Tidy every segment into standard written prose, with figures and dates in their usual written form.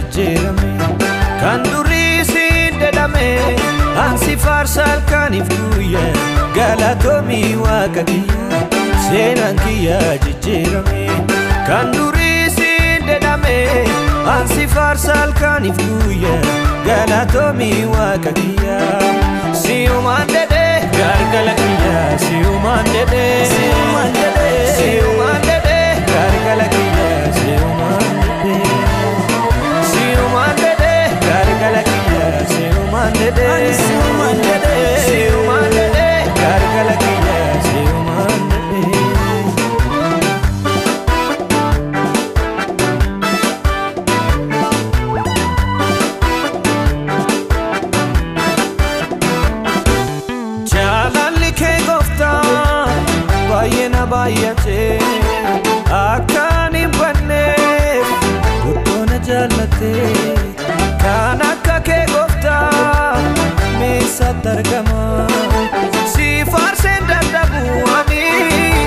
jijjiirame kan durii siin dedhame ansi faarsal kanif guyya galatoomii waaqa kiyya seenaan kiyya jijjiirame kan durii siin dedhame ansi faarsal kanif guyya galatoomii waaqa kiyya siumaan dedhe gargala kiyya siumaan dedhe siumaan dedhe gargala kiyya siumaan dedhe siumaan dedhe gargala kiyya siumaan dedhe siumaan dedhe gargala kiyya siumaan dedhe baay'ate akkan hin banneef guddoona jaallate kan akka kee gooftaa meessatti argama si faarseen dadhabu ani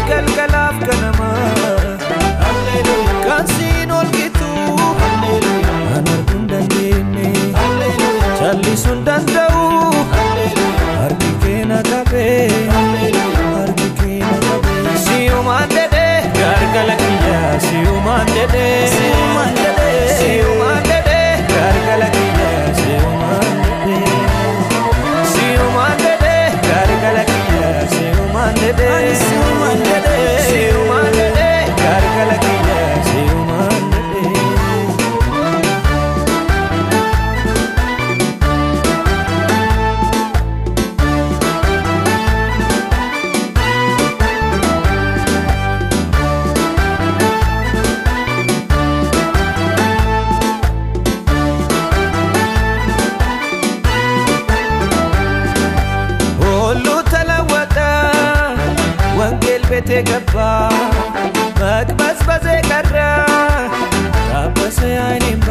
galgalaaf ganama kan siin olgitu an arguun dandeenye callisuun danda'u harki kee na qabee siumaan dedhe gargala kiyya siumaan dedhe siumaan dedhe siumaan dedhe gargala kiyya siumaan dedhe siumaan dedhe gargala kiyya siumaan dedhe siumaan dedhe siumaan dedhe gargala kiyya siumaan dedhe bete gaba መቅበዝበዜ ቀረ ታበሰ አይኔምባ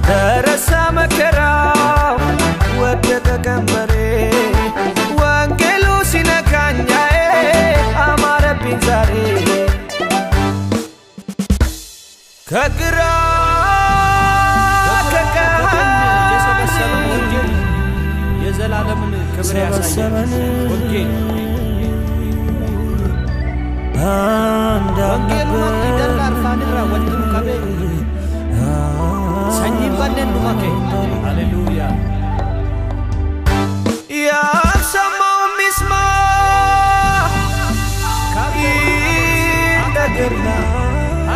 ተረሳ መከራው ወደቀ ቀንበሬ ወንጌሉ ሲነካኛዬ አማረብኝ ዛሬ ከግራ ከቀኝ የዘላለምን ክብር ያሳየን ወንጌል ወንጌሉ ይደላር ፋንራ ወንድም ከበ ሰኝም ባለን ዱማኬ ሃሌሉያ ያ ሰማው ሚስማ ካገርና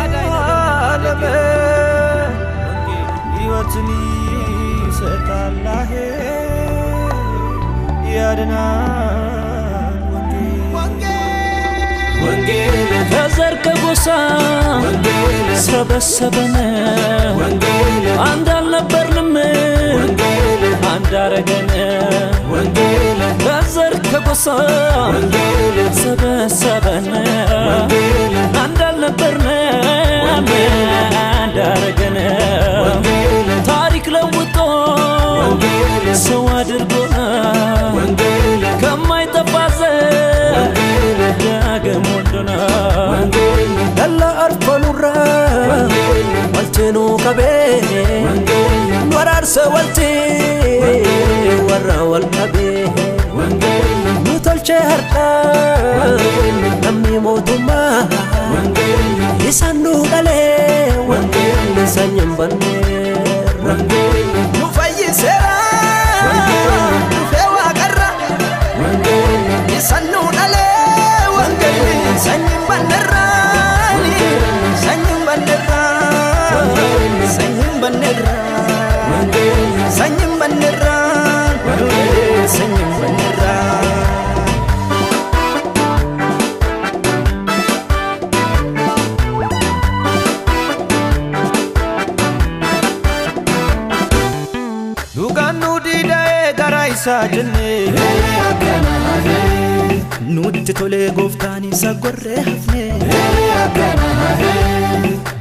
አዳይና ይወትኒ ሰጣላህ ያድና ወንጌል ከዘር ከጎሳ ወንጌል ሰበሰበን ወንጌል አንድ አልነበርንም ወንጌል አንድ አረገን ወንጌል ከዘር ከጎሳ ወንጌል ሰበሰበን ወንጌል አንድ አልነበርንም አንድ አረገን ወንጌል ታሪክ ለውጦ ወንጌል ሰው አድርጎና ወንጌል ከማይጠፋ ዘር داغم ودنا وانجيل دلا ارفنورا وانجيل والتنو كبه وانجيل ورار سوالتي ورا والكبه وانجيل نوتلچه هرتا وانجيل نمي موتما وانجيل يسانو دله وانجيل سانيم بنير وانجيل نفيسرا وانجيل نفوا قرا وانجيل يسانو دله سنين بندران سنين بندران سنين بندران سنين بندران سنين بندران لوغانو دي داي غرايسا جني nuti tole goftani sagorre hafne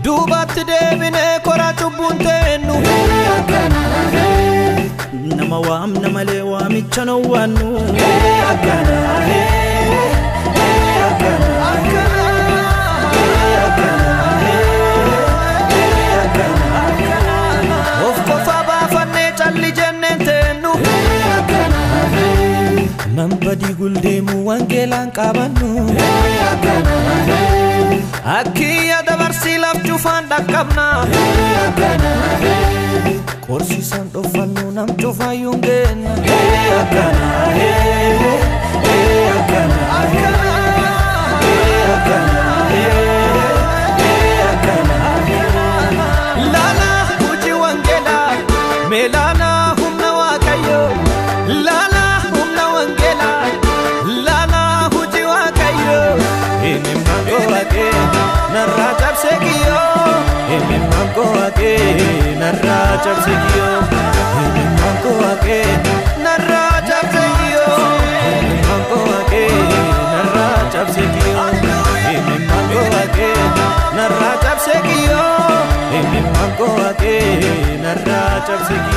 dubat debine koratu buntenu nama wam namale wamichano wanu sadii guldeemu wangeelaan qabannu akkiya dabarsii lafchufaan dhaqqabna qorsiisan dhofannu nam cufaayyuun geenna lala hojii wangeelaa meelaana humna waaqayyo lala humna wangeelaa lala hojii waaqayyo inni mangoo waqee narraa cabse kiyyoo inni mangoo waqee narraa cabse kiyyoo inni mangoo waqee narraa cabse kiyyoo inni mangoo waqee narraa cabse kiyyoo inni mangoo waqee narraa cabse kiyyoo inni mangoo waqee narraa cabse kiyyoo